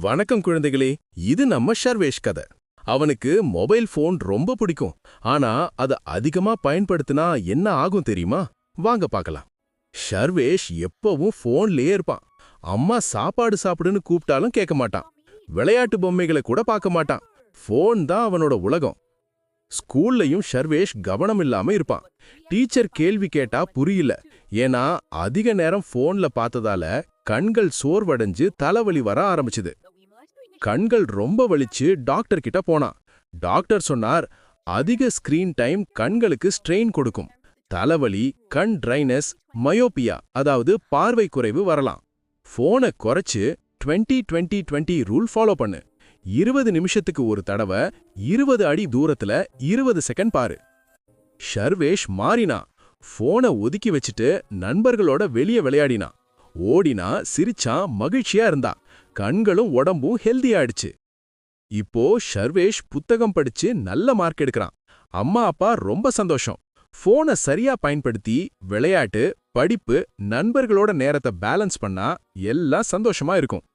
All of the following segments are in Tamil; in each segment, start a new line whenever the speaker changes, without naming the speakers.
வணக்கம் குழந்தைகளே. இது நம்ம ஷர்வேஷ் கதை. அவனுக்கு மொபைல் போன் ரொம்ப பிடிக்கும். ஆனா அத அதிகமா பயன்படுத்தினா என்ன ஆகும் தெரியுமா? வாங்க பார்க்கலாம். ஷர்வேஷ் எப்பவும் போன்லயே இருப்பான். அம்மா சாப்பாடு சாப்பிடுன்னு கூப்பிட்டாலும் கேட்க மாட்டான். விளையாட்டு பொம்மைகளை கூட பார்க்க மாட்டான். போன் தான் அவனோட உலகம். ஸ்கூல்லையும் ஷர்வேஷ் கவனம் இல்லாம இருப்பான். டீச்சர் கேள்வி கேட்டா புரியல. ஏன்னா அதிக நேரம் போன்ல பார்த்ததால கண்கள் சோர்வடைஞ்சு தலைவலி வர ஆரம்பிச்சுது. கண்கள் ரொம்ப வலிச்சு டாக்டர் கிட்ட போனான். டாக்டர் சொன்னார், அதிக ஸ்கிரீன் டைம் கண்களுக்கு ஸ்ட்ரெயின் கொடுக்கும். தலைவலி, கண் ட்ரைனஸ், மயோபியா அதாவது பார்வை குறைவு வரலாம். போனை குறைச்சு 20-20-20 ரூல் ஃபாலோ பண்ணு. 20 நிமிஷத்துக்கு ஒரு தடவை 20 அடி தூரத்துல 20 செகண்ட் பாரு. ஷர்வேஷ் மாறினா. போனை ஒதுக்கி வச்சுட்டு நண்பர்களோட வெளியே விளையாடினா. ஓடினா, சிரிச்சான், மகிழ்ச்சியா இருந்தா. கண்களும் உடம்பும் ஹெல்தி ஆயிடுச்சு. இப்போ ஷர்வேஷ் புத்தகம் படிச்சு நல்ல மார்க் எடுக்கிறான். அம்மா அப்பா ரொம்ப சந்தோஷம். போனை சரியா பயன்படுத்தி விளையாட்டு, படிப்பு, நண்பர்களோட நேரத்தை பேலன்ஸ் பண்ணா எல்லாம் சந்தோஷமா இருக்கும்.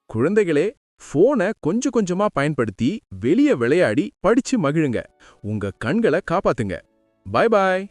குழந்தைகளே, போனை கொஞ்சம் கொஞ்சமா பயன்படுத்தி வெளியே விளையாடி படிச்சு மகிழுங்க. உங்க கண்களை காப்பாத்துங்க. பாய் பாய்.